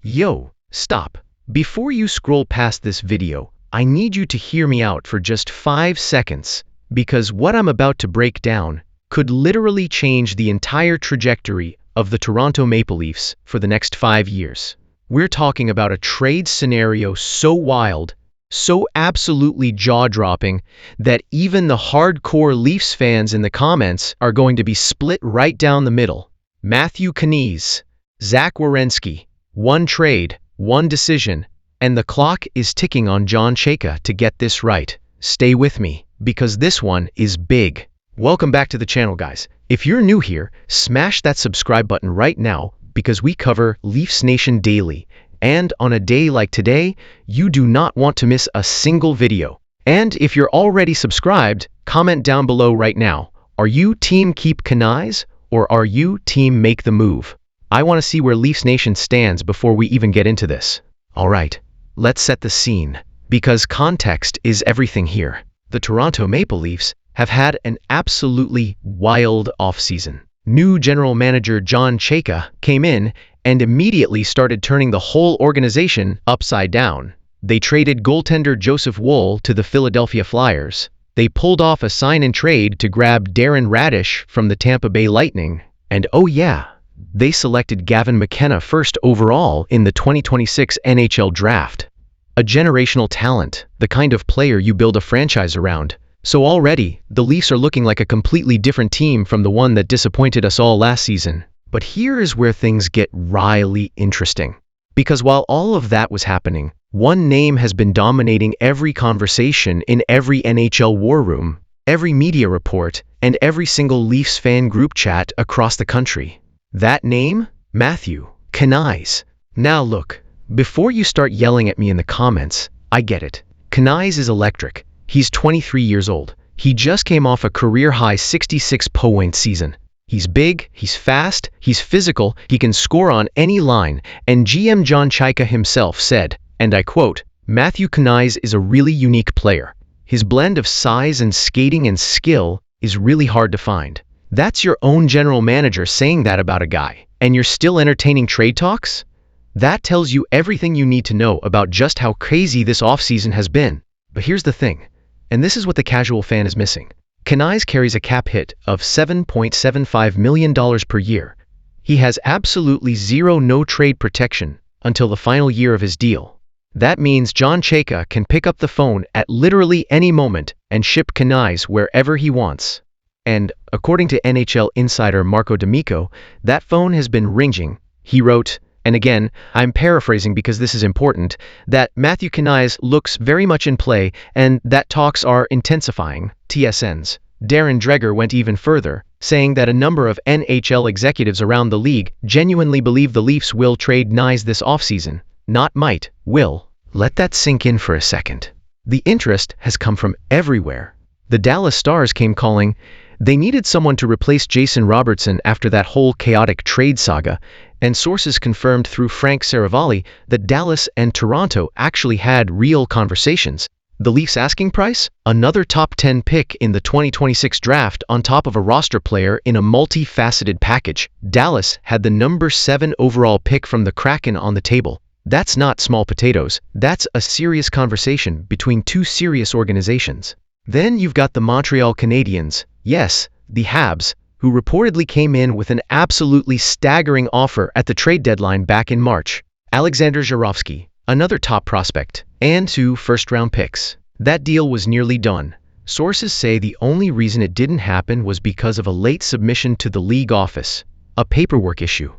Yo, stop. Before you scroll past this video, I need you to hear me out for just 5 seconds, because what I'm about to break down could literally change the entire trajectory of the Toronto Maple Leafs for the next 5 years. We're talking about a trade scenario so wild, so absolutely jaw-dropping, that even the hardcore Leafs fans in the comments are going to be split right down the middle. Matthew Knies, Zach Werenski, one trade, one decision, and the clock is ticking on John Chayka to get this right. Stay with me, because this one is big. Welcome back to the channel, guys. If you're new here, smash that subscribe button right now, because we cover Leafs Nation daily. And on a day like today, you do not want to miss a single video. And if you're already subscribed, comment down below right now. Are you team keep Knies, or are you team make the move? I want to see where Leafs Nation stands before we even get into this. Alright, let's set the scene, because context is everything here. The Toronto Maple Leafs have had an absolutely wild offseason. New general manager John Chayka came in and immediately started turning the whole organization upside down. They traded goaltender Joseph Woll to the Philadelphia Flyers. They pulled off a sign-and-trade to grab Darren Radish from the Tampa Bay Lightning. And oh yeah, they selected Gavin McKenna first overall in the 2026 NHL Draft. A generational talent, the kind of player you build a franchise around. So already, the Leafs are looking like a completely different team from the one that disappointed us all last season. But here is where things get really interesting. Because while all of that was happening, one name has been dominating every conversation in every NHL war room, every media report, and every single Leafs fan group chat across the country. That name? Matthew Knies. Now look, before you start yelling at me in the comments, I get it. Knies is electric. He's 23 years old. He just came off a career-high 66-point season. He's big, he's fast, he's physical, he can score on any line, and GM John Chayka himself said, and I quote, "Matthew Knies is a really unique player. His blend of size and skating and skill is really hard to find." That's your own general manager saying that about a guy, and you're still entertaining trade talks? That tells you everything you need to know about just how crazy this offseason has been. But here's the thing, and this is what the casual fan is missing. Knies carries a cap hit of $7.75 million per year. He has absolutely zero no-trade protection until the final year of his deal. That means John Chayka can pick up the phone at literally any moment and ship Knies wherever he wants. And, according to NHL insider Marco D'Amico, that phone has been ringing. He wrote, and again, I'm paraphrasing because this is important, that Matthew Knies looks very much in play and that talks are intensifying. TSN's Darren Dreger went even further, saying that a number of NHL executives around the league genuinely believe the Leafs will trade Knies this offseason. Not might, will. Let that sink in for a second. The interest has come from everywhere. The Dallas Stars came calling. They needed someone to replace Jason Robertson after that whole chaotic trade saga, and sources confirmed through Frank Saravalli that Dallas and Toronto actually had real conversations. The Leafs' asking price? Another top 10 pick in the 2026 draft on top of a roster player in a multifaceted package. Dallas had the number 7 overall pick from the Kraken on the table. That's not small potatoes. That's a serious conversation between two serious organizations. Then you've got the Montreal Canadiens, yes, the Habs, who reportedly came in with an absolutely staggering offer at the trade deadline back in March. Alexander Zhirovsky, another top prospect, and 2 first-round picks. That deal was nearly done. Sources say the only reason it didn't happen was because of a late submission to the league office, a paperwork issue.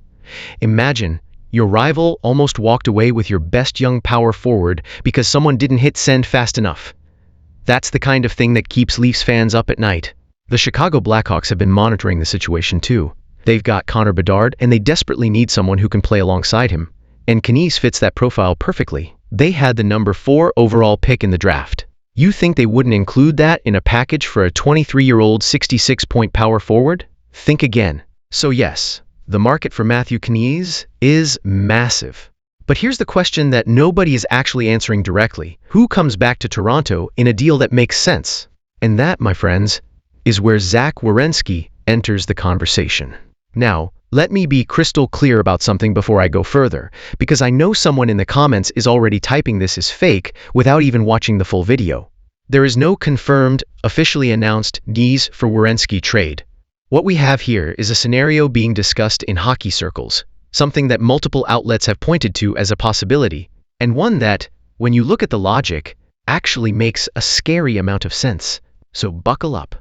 Imagine, your rival almost walked away with your best young power forward because someone didn't hit send fast enough. That's the kind of thing that keeps Leafs fans up at night. The Chicago Blackhawks have been monitoring the situation too. They've got Connor Bedard, and they desperately need someone who can play alongside him. And Knies fits that profile perfectly. They had the number 4 overall pick in the draft. You think they wouldn't include that in a package for a 23-year-old 66-point power forward? Think again. So yes, the market for Matthew Knies is massive. But here's the question that nobody is actually answering directly. Who comes back to Toronto in a deal that makes sense? And that, my friends, is where Zach Werenski enters the conversation. Now, Let me be crystal clear about something before I go further, because I know someone in the comments is already typing this is fake without even watching the full video. There is no confirmed, officially announced Knies for Werenski trade. What we have here is a scenario being discussed in hockey circles, something that multiple outlets have pointed to as a possibility, and one that, when you look at the logic, actually makes a scary amount of sense. So buckle up.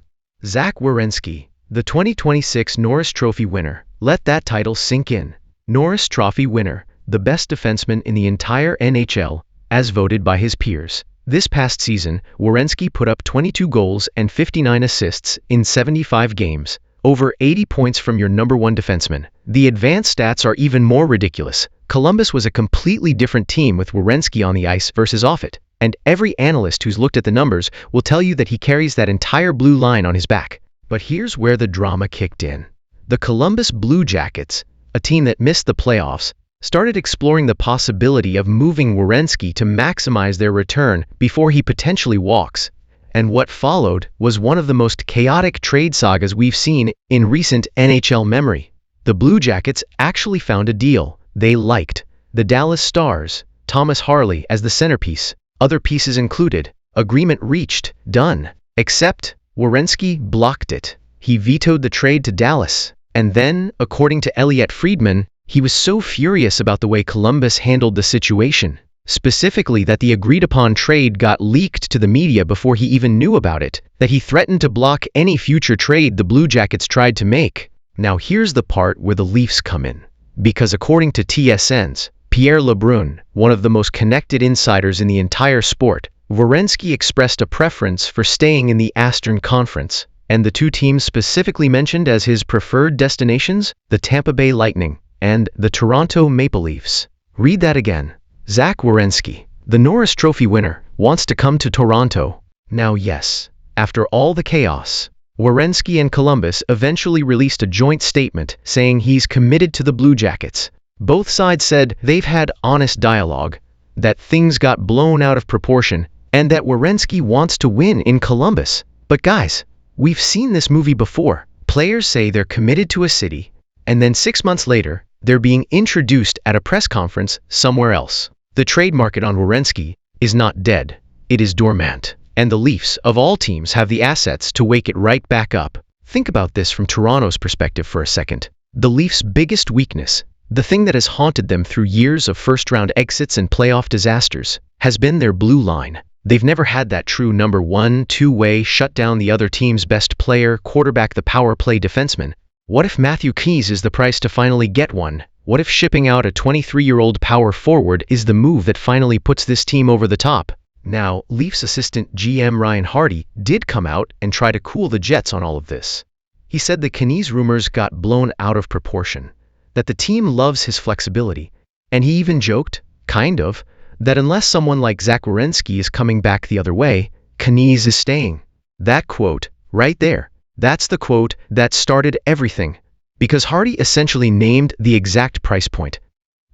Zach Werenski, the 2026 Norris Trophy winner. Let that title sink in. Norris Trophy winner, the best defenseman in the entire NHL, as voted by his peers. This past season, Werenski put up 22 goals and 59 assists in 75 games, over 80 points from your number one defenseman. The advanced stats are even more ridiculous. Columbus was a completely different team with Werenski on the ice versus off it, and every analyst who's looked at the numbers will tell you that he carries that entire blue line on his back. But here's where the drama kicked in. The Columbus Blue Jackets, a team that missed the playoffs, started exploring the possibility of moving Werenski to maximize their return before he potentially walks. And what followed was one of the most chaotic trade sagas we've seen in recent NHL memory. The Blue Jackets actually found a deal they liked. The Dallas Stars, Thomas Harley as the centerpiece, other pieces included, agreement reached, done. Except, Werenski blocked it. He vetoed the trade to Dallas. And then, according to Elliotte Friedman, he was so furious about the way Columbus handled the situation, specifically that the agreed-upon trade got leaked to the media before he even knew about it, that he threatened to block any future trade the Blue Jackets tried to make. Now here's the part where the Leafs come in. Because according to TSN's Pierre Lebrun, one of the most connected insiders in the entire sport, Werenski expressed a preference for staying in the Eastern Conference, and the two teams specifically mentioned as his preferred destinations, the Tampa Bay Lightning and the Toronto Maple Leafs. Read that again. Zach Werenski, the Norris Trophy winner, wants to come to Toronto. Now yes, after all the chaos, Werenski and Columbus eventually released a joint statement saying he's committed to the Blue Jackets. Both sides said they've had honest dialogue, that things got blown out of proportion, and that Werenski wants to win in Columbus. But guys, we've seen this movie before. Players say they're committed to a city, and then 6 months later, they're being introduced at a press conference somewhere else. The trade market on Werenski is not dead, it is dormant, and the Leafs, of all teams, have the assets to wake it right back up. Think about this from Toronto's perspective for a second. The Leafs' biggest weakness, the thing that has haunted them through years of first-round exits and playoff disasters, has been their blue line. They've never had that true number one, two-way, shut down the other team's best player, quarterback the power play defenseman. What if Matthew Knies is the price to finally get one? What if shipping out a 23-year-old power forward is the move that finally puts this team over the top? Now, Leafs assistant GM Ryan Hardy did come out and try to cool the Jets on all of this. He said the Knies rumors got blown out of proportion, that the team loves his flexibility, and he even joked, kind of, that unless someone like Zach Werenski is coming back the other way, Knies is staying. That quote, right there, that's the quote that started everything, because Hardy essentially named the exact price point.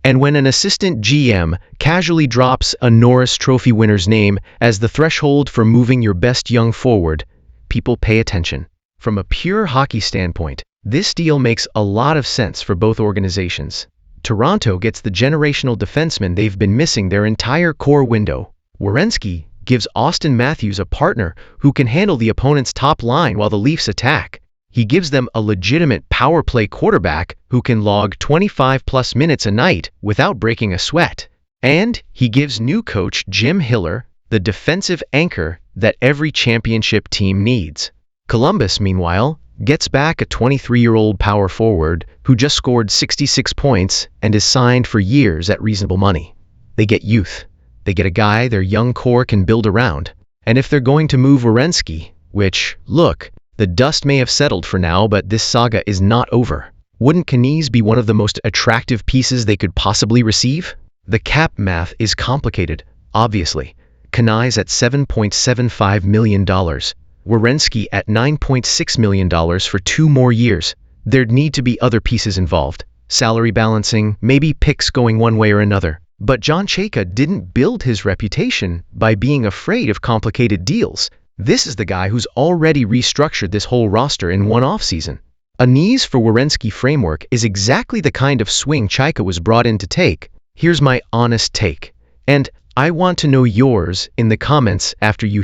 And when an assistant GM casually drops a Norris Trophy winner's name as the threshold for moving your best young forward, people pay attention. From a pure hockey standpoint, this deal makes a lot of sense for both organizations. Toronto gets the generational defenseman they've been missing their entire core window. Werenski gives Austin Matthews a partner who can handle the opponent's top line while the Leafs attack. He gives them a legitimate power play quarterback who can log 25+ minutes a night without breaking a sweat. And he gives new coach Jim Hiller the defensive anchor that every championship team needs. Columbus, meanwhile, gets back a 23-year-old power forward who just scored 66 points and is signed for years at reasonable money. They get youth. They get a guy their young core can build around. And if they're going to move Werenski, which, look, the dust may have settled for now, but this saga is not over. Wouldn't Knies be one of the most attractive pieces they could possibly receive? The cap math is complicated, obviously. Knies at $7.75 million. Werenski at $9.6 million for 2 more years. There'd need to be other pieces involved. Salary balancing, maybe picks going one way or another. But John Chayka didn't build his reputation by being afraid of complicated deals. This is the guy who's already restructured this whole roster in one offseason. A knees for Werenski framework is exactly the kind of swing Chaika was brought in to take. Here's my honest take, and I want to know yours in the comments after you